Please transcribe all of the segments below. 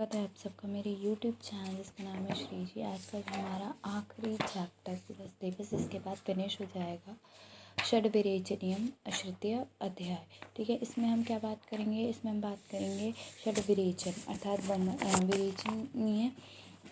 स्वागत है आप सबका मेरे YouTube चैनल जिसका नाम है श्री जी। आज का हमारा आखिरी चैप्टर बस इसके बाद फिनिश हो जाएगा षड्विरेचनीयम तृतीय अध्याय। ठीक है, इसमें हम क्या बात करेंगे? इसमें हम बात करेंगे षड्विरेचन अर्थात विरेचनीय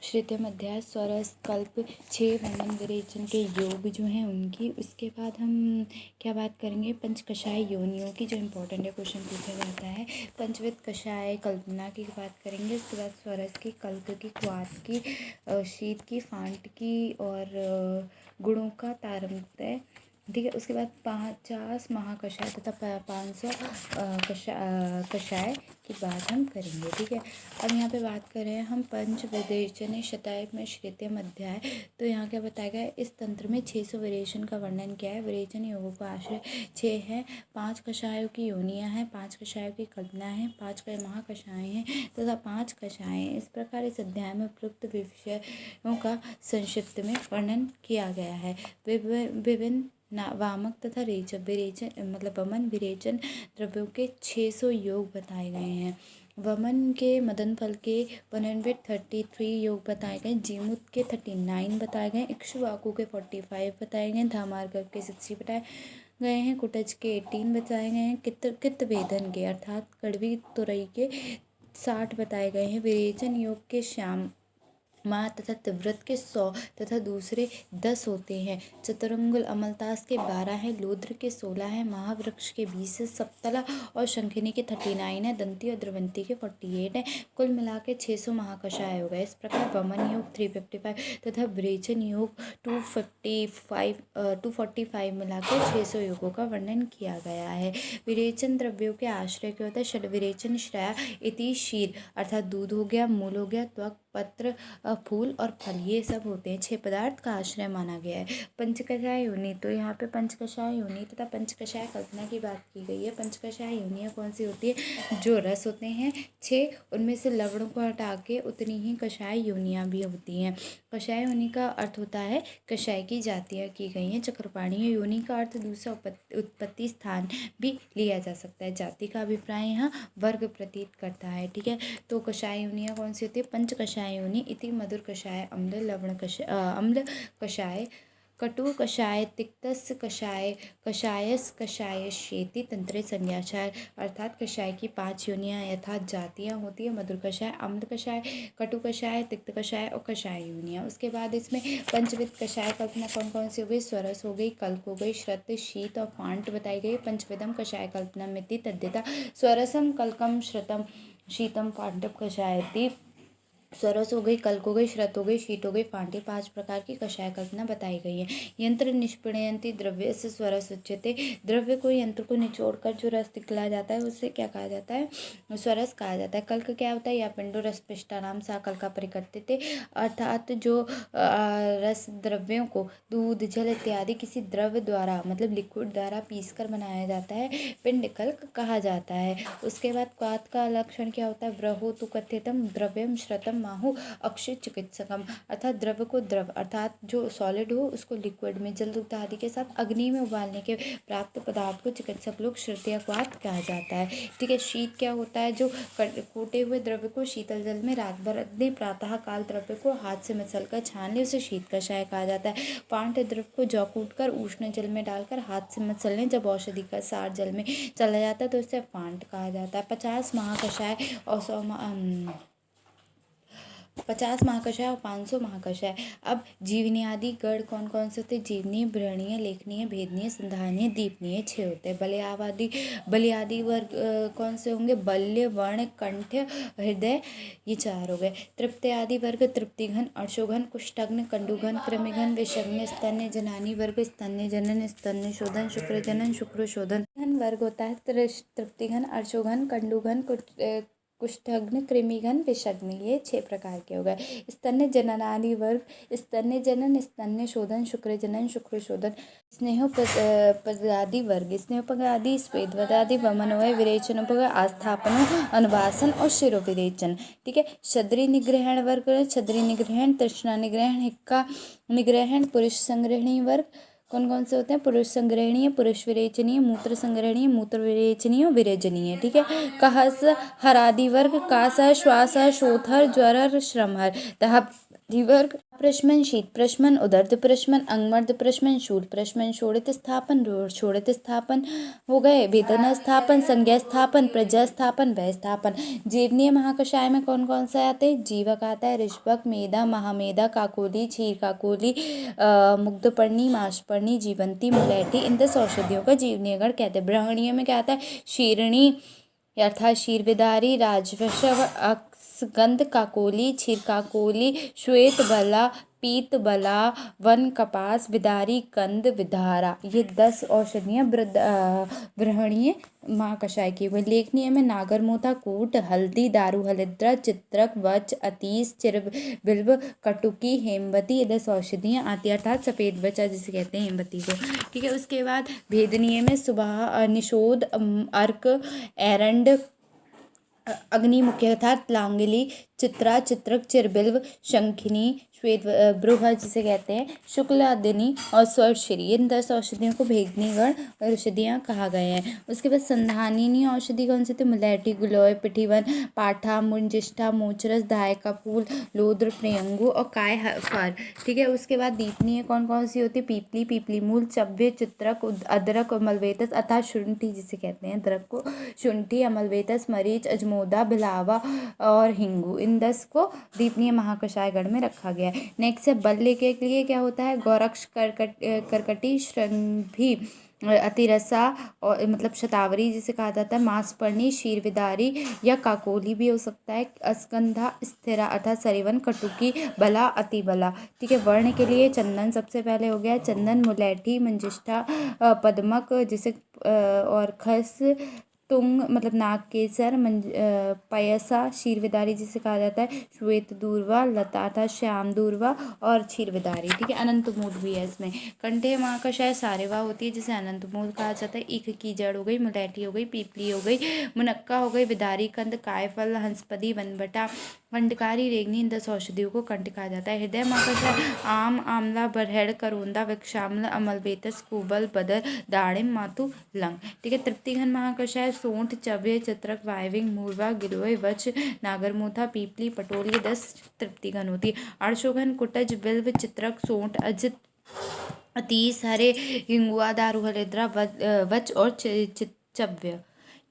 तृतीय अध्याय स्वरस कल्प 6 वर्णन विरेचन के योग जो हैं उनकी। उसके बाद हम क्या बात करेंगे? पंचकषाय योनियों की, जो इम्पोर्टेंट है, क्वेश्चन पूछा जाता है। पंचविध कषाय कल्पना की बात करेंगे। उसके बाद स्वरस की, कल्प की, क्वाथ की, शीत की, फांट की और गुणों का तारतम्य। ठीक है, उसके बाद 50 महाकषाय तथा 500 कषाय की बात हम करेंगे। ठीक है, अब यहाँ पे बात कर रहे हैं हम पंचविरेचन शताय में तृतीय अध्याय। तो यहाँ क्या बताया गया? इस तंत्र में 600 विरेचन का वर्णन किया है। विरेचन योगों का आश्रय 6 है। 5 कषायों की योनियाँ हैं, 5 कषायों की कल्पना है, 5 महाकषाय हैं तथा 5 कषाय हैं। इस प्रकार इस अध्याय में उपयुक्त विषयों का संक्षिप्त में वर्णन किया गया है। विभिन्न वामक तथा विरेचन वमन विरेचन द्रव्यों के 600 योग बताए गए हैं। वमन के मदन फल के 133 योग बताए गए, जीमुत के 39 बताए गए, इक्ष्वाकु के 45 बताए गए, धामार्कव के 60 बताए गए हैं, कुटज के 18 बताए गए हैं, कित्तवेधन के अर्थात कड़वी तुरई के 60 बताए गए हैं। विरेचन योग के श्याम माह तथा तिव्रत के 100 तथा दूसरे 10 होते हैं। चतुरंगुल अमलतास के 12 हैं, लूद्र के 16 हैं, महावृक्ष के 20 है, सप्तला और शंखिनी के 39 है, दंती और द्रवंती के 48 है। कुल मिला के 600 महाकषाय हो गए। इस प्रकार वमन योग 355 तथा विरेचन योग 245 मिला के 600 योगों का वर्णन किया गया है। विरेचन द्रव्यों के आश्रय क्या होता है? षड्विरेचन श्रेया इति क्षीर अर्थात दूध हो गया, मूल हो गया, त्वक, पत्र, फूल और फल, ये सब होते हैं 6 पदार्थ का आश्रय माना गया है। पंचकषाय योनि, तो यहाँ पे पंचकषाय योनि तथा पंचकषाय कल्पना की बात की गई है। पंचकषाय योनियाँ कौन सी होती है? जो रस होते हैं 6, उनमें से लवणों को हटा के उतनी ही कषाय योनियाँ भी होती हैं। कषाय योनि का अर्थ होता है कषाय की जातियाँ की गई हैं। चक्रपाणीय योनि का अर्थ दूसरा उत्पत्ति स्थान भी लिया जा सकता है। जाति का अभिप्राय यहाँ वर्ग प्रतीत करता है। ठीक है, तो कषाय योनियाँ कौन सी होती है? पंचकषाय योनि इति मधुर कषाय, अम्ल लवण कषाय, अम्ल कषाय, कटु कषाय, तिक्तस कषाय, कषायस कषाय शेति तंत्रे संज्ञाचार अर्थात कषाय की 5 योनियाँ यथात जातियाँ होती है। मधुर कषाय, अम्ल कषाय, कटु कषाय, तिक्त कषाय और कषाय योनियाँ। उसके बाद इसमें पंचविध कषाय कल्पना कौन कौन सी हो गई? स्वरस हो गई, कल्प हो गई, श्रत, शीत और फांट बताई गई। पंचविधम कषाय कल्पना मिति तद्यता स्वरसम कल्कम श्रतम शीतम फांटम कषायति। स्वरस हो गई, कल्क हो गई, श्रत हो गई, शीत हो गई, फांटी, 5 प्रकार की कषाय कल्पना बताई गई है। यंत्र निष्पीड़यन्ति द्रव्य से स्वरस उच्यते, द्रव्य को यंत्र को निचोड़कर जो रस निकला जाता है उससे क्या कहा जाता है? स्वरस कहा जाता है। कल्क क्या होता है? या पिंडो रस पिष्टा नाम सा कल का परिकर्तिते अर्थात जो रस द्रव्यों को दूध, जल इत्यादि किसी द्रव्य द्वारा मतलब लिक्विड द्वारा पीस कर बनाया जाता है, पिंड कल्क कहा जाता है। उसके बाद क्वाथ का लक्षण क्या होता है? व्रहो तु कथ्यतम द्रव्यम श्रतम माहु अक्षय चिकित्सकम अर्थात द्रव्य को द्रव अर्थात जो सॉलिड हो उसको लिक्विड में जल दुग्ध आदि के साथ अग्नि में उबालने के प्राप्त पदार्थ को चिकित्सक लोग श्रुत या क्वाथ कहा जाता है। ठीक है, शीत क्या होता है? जो कूटे हुए द्रव्य को शीतल जल में रात भर रख दे, प्रातः काल द्रव्य को हाथ से मसल कर छान ले, उसे शीत कषाय कहा जाता है। फांट द्रव्य को जौ कूट कर उष्ण जल में डालकर हाथ से मसल लें, जब औषधि का सार जल में चला जाता है तो इसे फांट कहा जाता है। 50 महाकषाय और 50 महाकषाय और 500 महाकषाय। अब जीवनी आदि गढ़ कौन कौन से होते हैं? जीवनीय, बृहणीय, लेखनीय, भेदनीय, संधारणीय, दीपनीय 6 होते हैं। बलयादि वर्ग कौन से होंगे? बल्य, वर्ण, कंठ, हृदय, ये 4 हो गए। तृप्ति आदि वर्ग तृप्तिघन, अर्शोघन, कुष्ठघ्न, कंडुघन, कृमिघन, विषघ्न, स्तन्य जनानी वर्ग स्तन्य जनन, स्तन्य शोधन, शुक्र जनन, शुक्र शोधन वर्ग होता है। तृप्तिघन, अर्शोघन, कंडुघन, कुष्ठघ्न, कृमिघन, विषघ्न, ये 6 प्रकार के हो गए। स्तन्य जननादि वर्ग स्तन्य जनन, स्तन्य शोधन, शुक्र जनन, शुक्र शोधन। स्नेहोपदादि वर्ग स्नेहोपदादि, स्वेदवदादि, वमनोय, विरेचनोपग, आस्थापनो, अनुवासन और शिरो विरेचन। ठीक है, छद्री निग्रहण वर्ग छद्री निग्रहण, तृष्णा निग्रहण, हिक्का निग्रहण, पुरुष संग्रहणी वर्ग कौन कौन से होते हैं? पुरुष संग्रहणीय, पुरुष विरेचनीय, मूत्र संग्रहणीय, मूत्र विरेचनीय, विरेचनीय। ठीक है। कहस हरादि वर्ग, कास श्वास शोथर ज्वर श्रमहर। दहादि वर्ग प्रश्मन शीत प्रश्मन उदर्द प्रश्मन अंगमर्द प्रश्मन शूल प्रश्मन शोणित स्थापन शोणित स्थापन हो गए। वेदना स्थापन, संज्ञा स्थापन, प्रजा स्थापन, वय स्थापन। जीवनीय महाकषाय में कौन कौन से आते हैं? जीवक आता है, ऋषभक, मेधा, महामेधा, काकोली, क्षीर काकोली, मुग्धपर्णी, माशपर्णी, जीवंती, मुलैठी। इन 10 औषधियों का जीवनीय गण कहते हैं। ब्राह्मणीय में क्या आता है? शीरणी अर्थात शीरविदारी, राजवशव, अक्सगंध, काकोली, क्षीर काकोली, श्वेत बला, पीत बला, वन कपास, विदारी, कंद, विदारा। ये 10 औषधियाँ ब्रहणीय महाकषाय की हुई। लेखनीय में नागरमोथा, कूट, हल्दी, दारू हलिद्रा, चित्रक, वच, अतीस, चिरबिल्व, कटुकी, हेमवती। ये 10 औषधियाँ आती हैं, अर्थात सफ़ेद बचा जिसे कहते हैं हेमवती को। ठीक है। उसके बाद भेदनीय में सुबह, निषोध, अर्क, एरंड, अग्निमुखी अर्थात लांगली, चित्रा, चित्रक, चिरबिल्व, शंखिनी, श्वेत ब्रूह जिसे कहते हैं, शुक्लादिनी और स्वर्णश्री। इन 10 औषधियों को भेदनीगण औषधियाँ कहा गया है। उसके बाद संधानिनी औषधि कौन सी थी? मुलैठी, गुलोय, पिठीवन, पाठा, मुंजिष्ठा, मोचरस, धाय का फूल, लोद्र, प्रियंगु और काय फर। ठीक है। उसके बाद दीपनीय कौन कौन सी होती है? पीपली, पीपली मूल, चव्य, चित्रक, अदरक, अमलवेतस अर्थात शुंठी जिसे कहते हैं अदरक को, शुंठी, अमलवेतस, मरीच, अजमोदा, बिलावा और हिंगू। इन 10 को दीपनीय महाकषाय गण में रखा गया है। नेक्स्ट है बल्ले के लिए क्या होता है? गौरक्ष, करकटी, श्रंभी, अतिरसा और मतलब शतावरी जिसे कहा जाता है, मांसपर्णी, शीरविदारी या काकोली भी हो सकता है, अस्कंधा, स्थिरा अर्थात सरीवन, कटुकी, बला, अतिबला। ठीक है। वर्ण के लिए चंदन सबसे पहले हो गया, चंदन, मुलैठी, मंजिष्ठा, पद्मक जिसे और खस, तुंग मतलब नाग केसर, पयसा, क्षीरविदारी जिसे कहा जाता है, श्वेत दूर्वा, लता था श्याम दूर्वा और क्षीरविदारी। ठीक है। अनंत मूल भी है इसमें। कंठे महाकषाय सारेवा होती है जिसे अनंत मूल कहा जाता है। ईख की जड़ हो गई, मुलैठी हो गई, पीपली हो गई, मुनक्का हो गई, विदारी, कंद, कायफल, हंसपदी, वनबटा, कंटकारी, रेगनी। इन 10 औषधियों को कंठ कहा जाता है। हृदय महाकषाय आम, आंवला, बरहड़, करोंदा, वृक्षाम्ल, अमलवेतस, कुबल, बदर, दाड़िम, मातु, लंग। ठीक है। तृप्तिघन महाकषाय सोंठ, चव्य, चित्रक, वायविंग, मूर्वा, गिलोय, वच, नागरमोथा, पीपली, पटोल। ये 10 तृप्तिघन होती है। अर्शोघन, कुटज, बिल्व, चित्रक, सोंठ, अजित, अतीस, हरे, हिंगुआ, दारू हरिद्रा, वच और चव्य।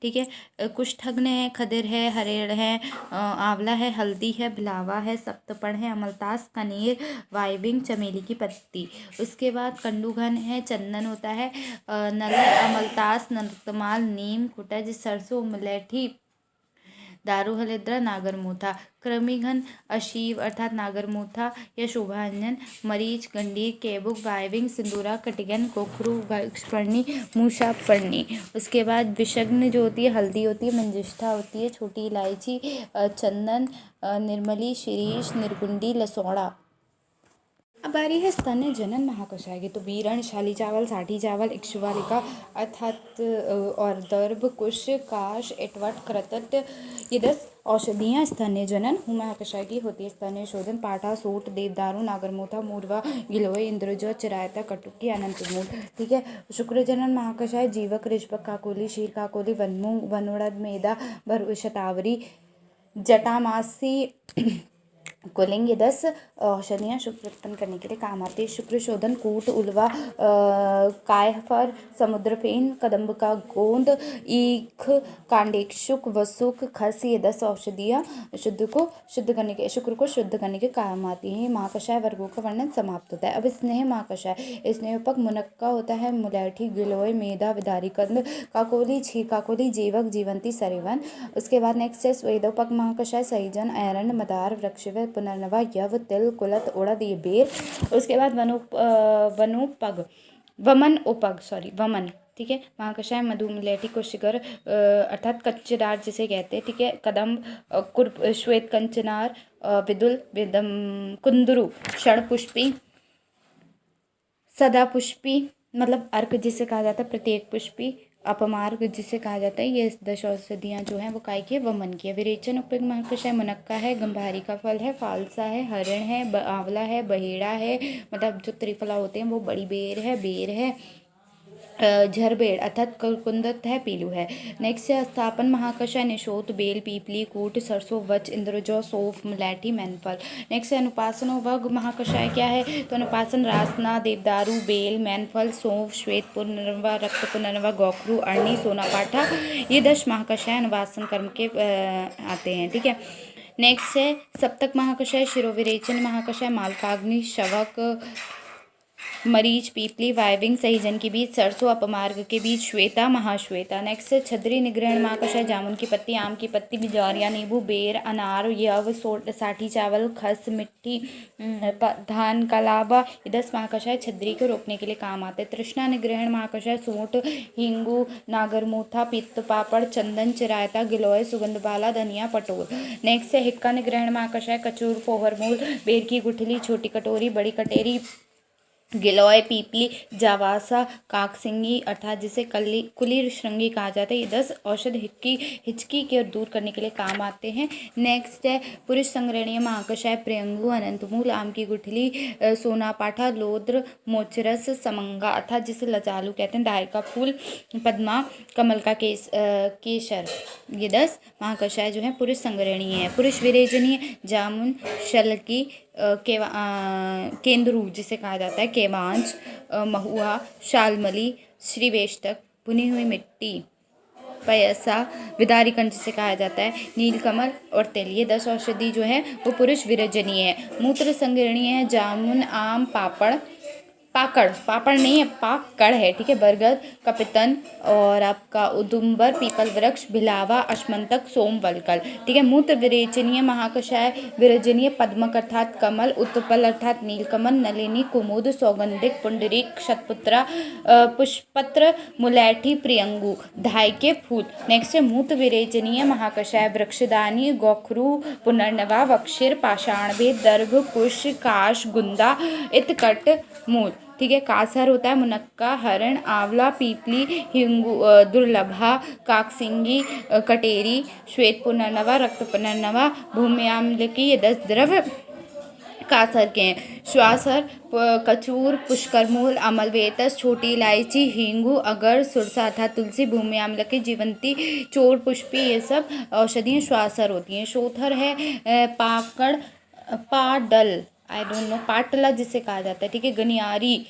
ठीक है। कुष्ठग्न है, खदिर है, हरेड़ है, आंवला है, हल्दी है, बिलावा है, सप्तपर्ण है, अमलतास, कनेर, वायविंग, चमेली की पत्ती। उसके बाद कंडूघन है, चंदन होता है, नलर, अमलतास, नर्तमाल, नीम, कुटज, सरसों, मुलैठी, दारू हलिद्रा, नागरमोथा। कृमिघन अशीव अर्थात नागरमोथा या शोभांजन, मरीच, गंडीर, केबुक, वायविंग, सिंदूरा, कटिगन, कोखरू, वृक्षपर्णी, मूषापर्णी। उसके बाद विषग्न जो होती है, हल्दी होती है, मंजिष्ठा होती है, छोटी इलायची, चंदन, निर्मली, शिरीष, निर्गुंडी, लसौड़ा। अब आ रही है स्तन्य जनन महाकषाय की। तो बीरण, शाली चावल, साठी चावल, इक्षुवालिका अर्थात और दर्भ, कुश, काश, एटवट, कृतत। ये 10 औषधियाँ स्तन्य जनन महाकषाय की होती है। स्तन्य शोधन पाठा, सोट, देवदारू, नागरमोथा, मूर्वा, गिलोय, इंद्रजो, चिरायता, कटुकी, अनंतमूल। ठीक है। शुक्र जनन महाकषाय जीवक, ऋषभक, काकोली, क्षीर काकोली, वनमूंग, वनुड़द, मेधा, शतावरी, जटामासी, कुलिंग। ये 10 औषधियाँ शुक्र उत्पन्न करने के लिए काम आती है। शुक्र शोधन कूट, उलवा, कायफर, समुद्रफेन, कदम्ब का गोंद, ईख, कांडेक्षुक, वसुक, खस। ये 10 औषधियाँ शुक्र को शुद्ध करने के काम आती हैं। महाकषाय वर्गों का वर्णन समाप्त होता है। अब स्नेह महाकषाय। स्नेहोपक मुनक्का होता है, मुलैठी, गिलोय, मेधा, विदारी, कंद, काकोली, क्षीर काकोली, जीवक, जीवंती, सरीवन। उसके बाद नेक्स्ट है स्वेदोपक महाकषाय, सहीजन, एरंड, मदार, वृक्षव, पुनर्नवा, यव, तिल, कुलत, उड़द, ये बेर। उसके बाद वमन। ठीक है। महाकषाय मधु, मुलैठी, कुशिगर अर्थात कच्चेदार जिसे कहते हैं। ठीक है। कदम्ब, श्वेत कंचनार, विदुल, विदम, कुंदरू, षणपुष्पी, सदापुष्पी मतलब अर्क जिसे कहा जाता है, प्रत्येक पुष्पी, अपमार्ग जिसे कहा जाता है, ये 10 औषधियाँ जो हैं वो काय की है, वमन की है। विरेचन उपयुक्त महाकषाय मुनक्का है, गंभारी का फल है, फालसा है, हरिण है, आंवला है, बहेड़ा है, मतलब जो त्रिफला होते हैं वो, बड़ी बेर है, झरबेड़ अर्थात कुंदत है, पीलू है। नेक्स्ट है स्थापन महाकषाय निशोत, बेल, पीपली, कूट, सरसों, वच, इंद्रजौ, सौंफ, मुलैठी, मैनफल। नेक्स्ट है अनुपासन वग महाकषाय क्या है, तो अनुपासन रासना, देवदारू, बेल, मैनफल, सौंफ, श्वेत पुनर्वा, रक्त पुनर्वा, गोखरू, अरणी, सोनापाठा, ये 10 महाकषाय अनुवासन कर्म के आते हैं। ठीक है। नेक्स्ट है सप्तक महाकषाय, शिरोविरेचन महाकषाय, मालकाग्नि, शवक, मरीच, पीपली, वायविंग, सहीजन के बीच, सरसों, अपमार्ग के बीच, श्वेता, महाश्वेता। नेक्स्ट है छद्री निग्रहण महाकषाय, जामुन की पत्ती, आम की पत्ती, बिजौरिया, नींबू, बेर, अनार, यव, साठी चावल, खस, मिट्टी, धान का लावा, ये 10 महाकषाय छद्री को रोकने के लिए काम आते हैं। तृष्णा निग्रहण महाकषाय, सूंठ, हींगू, नागरमोथा, पित्त, पापड़, चंदन, चिरायता, गिलोय, सुगंधबाला, धनिया, पटोल। नेक्स्ट है हिक्का निग्रहण महाकषाय, कचूर, फोहरमूल, बेर की गुठली, छोटी कटोरी, बड़ी कटेरी, गिलोय, पीपली, जावासा, काकसिंगी अर्थात जिसे कुलीर श्रृंगी कहा जाता है, ये 10 औषध हिचकी के दूर करने के लिए काम आते हैं। नेक्स्ट है पुरुष संग्रहणीय महाकषाय, प्रियंगु, अनंतमूल, आम की गुठली, सोनापाठा, लोद्र, मोचरस, समंगा अर्थात जिसे लजालू कहते हैं, डाय का फूल, पद्मा, कमल का केसर, ये 10 महाकषाय जो है पुरुष संग्रहणीय है। पुरुष विरेचनीय, जामुन, शलकी, केंद्रू जिसे कहा जाता है, केवांच, महुआ, शालमली, श्रीवेष्टक, भुनी हुई मिट्टी, पयसा, विदारीकंठ जिसे कहा जाता है, नीलकमल और तेल, ये 10 औषधि जो है वो पुरुष विरजनीय है। मूत्र संग्रहणीय है, जामुन, आम, पापड़ नहीं है, पाकड़ है। ठीक है। बरगद, कपितन और आपका उदुम्बर, पीपल वृक्ष, भिलावा, अश्मंतक, सोमवलकल। ठीक है। मूत्र विरेचनीय महाकषाय, विरजनीय, पद्मक अर्थात कमल, उत्पल अर्थात नीलकमल, नलिनी, कुमुद, सौगंधिक, पुंडरीक, शतपुत्रा, पुष्पत्र, मुलैठी, प्रियंगु, धाय के फूल। नेक्स्ट है मूत्र विरेचनीय महाकषाय, वृक्षदानी, गोखरू, पुनर्नवा, वक्षिर, पाषाणभेद, दर्भ, कुश, काश, गुंदा, इतकट, मूल। ठीक है। कासर होता है, मुनक्का, हरण, आंवला, पीपली, हिंगू, दुर्लभा, काकसिंगी, कटेरी, श्वेत पुनर्नवा, रक्त पुनर्नवा, भूम्याम्लकी, ये 10 द्रव्य कासर के हैं। श्वासर, कचूर, पुष्करमूल, अमलवेतस, छोटी इलायची, हींगू, अगर, सुरसा अर्थात तुलसी, भूम्याम्लकी, जीवंती, चोर पुष्पी, ये सब औषधियाँ श्वासर होती हैं। शोथर है पाकड़, पाडल, आई डोंट नो, पाटला जिसे कहा जाता है। ठीक है। गनियारी,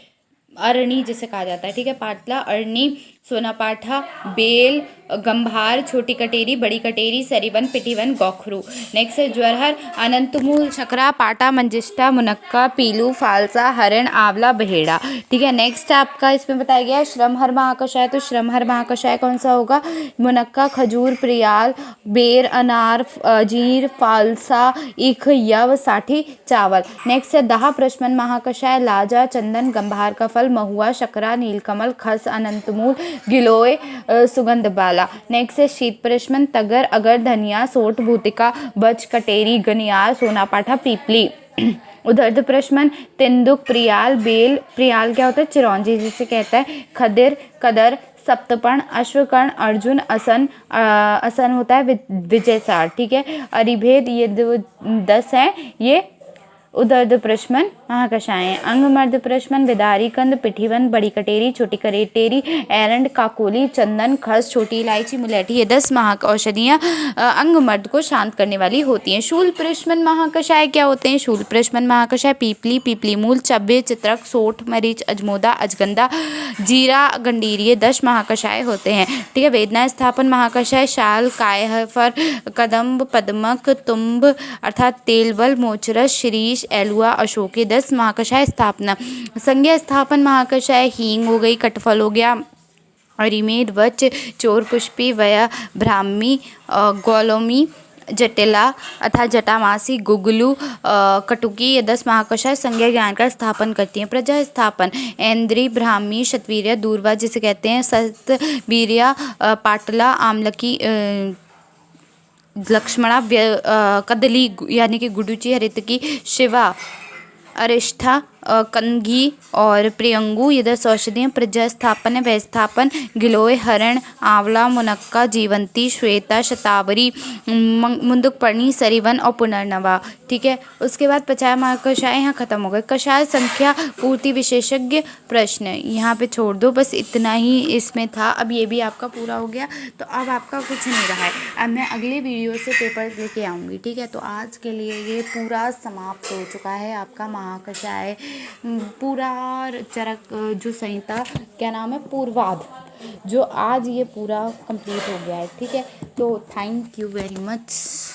अरणी जिसे कहा जाता है। ठीक है। पाटला, अरणी, सोनापाठा, बेल, गंभार, छोटी कटेरी, बड़ी कटेरी, सरीवन, पिटीवन, गोखरू। नेक्स्ट है ज्वरहर, अनंतमूल, शकरा, पाटा, मंजिष्ठा, मुनक्का, पीलू, फालसा, हरण, आंवला, बहेड़ा। ठीक है। नेक्स्ट आपका इसमें बताया गया है श्रमहर महाकषाय, तो श्रमहर महाकषाय कौन सा होगा, मुनक्का, खजूर, प्रियाल, बेर, अनार, अंजीर, फालसा, ईख, यव, साठी चावल। नेक्स्ट है दाह प्रशमन महाकषाय, लाजा, चंदन, गंभार का फल, महुआ, शकरा, नीलकमल, खस, अनंतमूल, गिलोय, सुगंधबाला। नेक्स्ट है शीत प्रशमन, तगर, अगर, धनिया, सोट, भूतिका, बच, कटेरी, गनियार, सोनापाठा, पीपली। उदर्द प्रशमन, तेंदुक, प्रियाल, बेल, प्रियाल क्या होता है, चिरौंजी जिसे कहता है, खदिर, कदर, सप्तपर्ण, अश्वकर्ण, अर्जुन, असन होता है विजयसार। ठीक है। अरिभेद, ये 10 हैं, ये उदर्द प्रशमन महाकषाय हैं। अंगमर्द प्रशमन, विदारी कंद, पिठीवन, बड़ी कटेरी, छोटी कटेरी, एरंड, काकोली, चंदन, खस, छोटी इलायची, मुलैठी, ये 10 औषधियाँ अंगमर्द को शांत करने वाली होती हैं। शूल प्रशमन महाकषाय क्या होते हैं, शूल प्रशमन महाकषाय, पीपली, पीपली मूल, चब्बे, चित्रक, सोठ, मरीच, अजमोदा, अजगंधा, जीरा, गंडीर, ये 10 महाकषाय होते हैं। ठीक है। वेदना स्थापन महाकषाय, शाल, कायफर, कदम्ब, पद्मक, तुम्ब अर्थात तेलवल, मोचरस, शिरीष, एलुआ, अशोक, 10 महाकषाय स्थापना। संज्ञा स्थापन महाकषाय, हींग हो गई, कटफल हो गया, अरिमेद, वच, चोर पुष्पी, वया, ब्राह्मी, गौलोमी, जटिला अर्थात जटामासी, गुगलू, कटुकी, ये 10 महाकषाय संज्ञा ज्ञान का स्थापन करती हैं। प्रजा स्थापन, ऐन्द्री, ब्राह्मी, शतवीर्य, दूर्वा जिसे कहते हैं, सत, वीर्या, पाटला, आमलकी, लक्ष्मणा, कदली यानी कि गुडुची, हरितकी, शिवा, अरिष्ठा, कंघी और प्रियंगु, ये 10 औषधियाँ। प्रजस्थापन, व्यवस्थापन, गिलोय, हरण, आंवला, मुनक्का, जीवंती, श्वेता, शतावरी, मुंदुकपर्णी, सरीवन और पुनर्नवा। ठीक है, उसके बाद 50 मार्क कषाय यहाँ खत्म हो गए। कषाय संख्या पूर्ति विशेषज्ञ प्रश्न यहाँ पे छोड़ दो, बस इतना ही इसमें था। अब ये भी आपका पूरा हो गया, तो अब आपका कुछ नहीं रहा है। अब मैं अगले वीडियो से पेपर लेके आऊँगी। ठीक है, तो आज के लिए ये पूरा समाप्त हो चुका है आपका महाकषाय पूरा चरक जो संहिता क्या नाम है, पूर्वाध, जो आज ये पूरा कंप्लीट हो गया है। ठीक है, तो थैंक यू वेरी मच।